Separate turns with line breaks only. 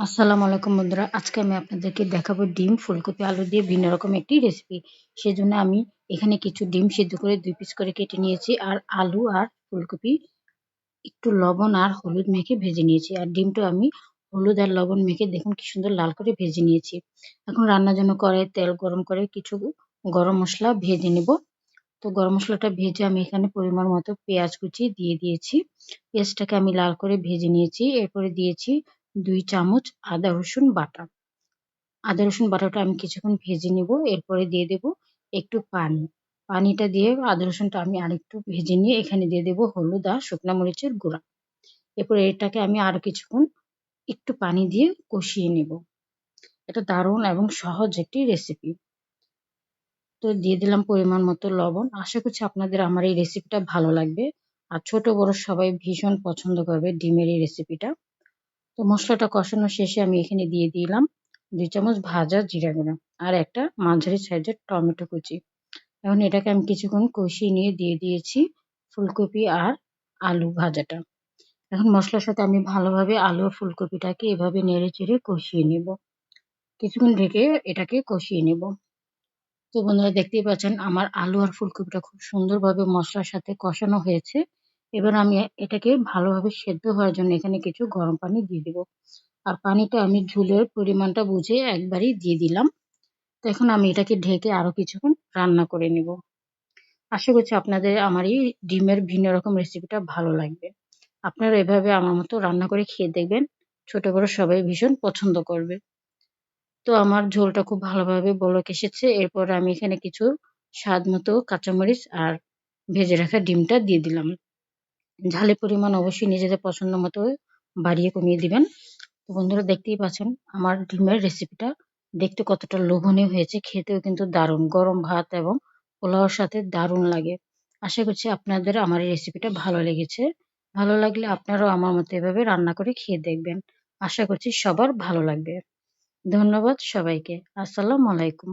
আসসালামু আলাইকুম বন্ধুরা। আজকে আমি আপনাদেরকে দেখাবো ডিম, ফুলকপি, আলু দিয়ে ভিন্ন রকম একটি রেসিপি। সেজন্য আমি এখানে কিছু ডিম সিদ্ধ করে ২ পিস করে কেটে নিয়েছি। আর আলু আর ফুলকপি একটু লবণ আর হলুদ মেখে ভেজে নিয়েছি। আর ডিমটা আমি হলুদ আর লবণ মেখে দেখুন কি সুন্দর লাল করে ভেজে নিয়েছি। এখন রান্নার জন্য কড়াইয়ে তেল গরম করে কিছু গরম মসলা ভেজে নেব। তো গরম মসলাটা ভেজে আমি এখানে পরিমাণ মতো পেঁয়াজ কুচি দিয়ে দিয়েছি। পেঁয়াজটাকে আমি লাল করে ভেজে নিয়েছি। এরপরে দিয়েছি ২ চামচ আদা রসুন বাটা। আদা রসুন বাটাটা আমি কিছুক্ষণ ভেজে নিব। এরপরে দিয়ে দেব একটু পানি। পানিটা দিয়ে আদা রসুনটা আমি আরেকটু ভেজে নিয়ে এখানে দিয়ে দেব হলুদ আর শুকনা মরিচের গুঁড়া। এরপরে এটাকে আমি আরো কিছুক্ষণ একটু পানি দিয়ে কষিয়ে নেব। এটা দারুণ এবং সহজ একটি রেসিপি। তো দিয়ে দিলাম পরিমাণ মতো লবণ। আশা করছি আপনাদের আমার এই রেসিপিটা ভালো লাগবে। আর ছোট বড় সবাই ভীষণ পছন্দ করবে ডিমের এই রেসিপিটা। তো মসলাটা কষানো শেষে আমি এখানে দিয়ে দিলাম ২ চামচ ভাজা জিরা গুঁড়া আর একটা মাঝারি সাইজের টমেটো কুচি। এখন এটাকে আমি কিছুক্ষণ কষিয়ে নিয়ে দিয়ে দিয়েছি ফুলকপি আর আলু ভাজাটা। এখন মসলার সাথে আমি ভালোভাবে আলু আর ফুলকপিটাকে এভাবে নেড়ে-চেড়ে কষিয়ে নেব। কিছুক্ষণ ঢেকে এটাকে কষিয়ে নেব। তো বন্ধুরা দেখতেই পাচ্ছেন আমার আলু আর ফুলকপিটা খুব সুন্দরভাবে মসলার সাথে কষানো হয়েছে। এবার আমি এটাকে ভালোভাবে সেদ্ধ হওয়ার জন্য এখানে কিছু গরম পানি দিয়ে দেব। আর পানিটা আমি ঝোলের পরিমাণটা বুঝে একবারেই দিয়ে দিলাম। তো এখন আমি এটাকে ঢেকে আরো কিছুক্ষণ রান্না করে নেব। আশা করছি আপনাদের আমার এই ডিমের ভিন্ন রকম রেসিপিটা ভালো লাগবে। আপনারা এভাবে আমার মতো রান্না করে খেয়ে দেখবেন। ছোট বড় সবাই ভীষণ পছন্দ করবে। তো আমার ঝোলটা খুব ভালোভাবে বলক এসেছে। এরপর আমি এখানে কিছু স্বাদ মতো কাঁচামরিচ আর ভেজে রাখা ডিমটা দিয়ে দিলাম। ঝালের পরিমাণ অবশ্যই নিজেদের পছন্দ মতো বাড়িয়ে কমিয়ে দিবেন। তো বন্ধুরা দেখতেই পাচ্ছেন আমার ডিমের রেসিপিটা দেখতে কতটা লোভনীয় হয়েছে, খেতেও কিন্তু দারুণ। গরম ভাত এবং পোলাওর সাথে দারুণ লাগে। আশা করছি আপনাদের আমার এই রেসিপিটা ভালো লেগেছে। ভালো লাগলে আপনারাও আমার মতো এভাবে রান্না করে খেয়ে দেখবেন। আশা করছি সবার ভালো লাগবে। ধন্যবাদ সবাইকে। আসসালামু আলাইকুম।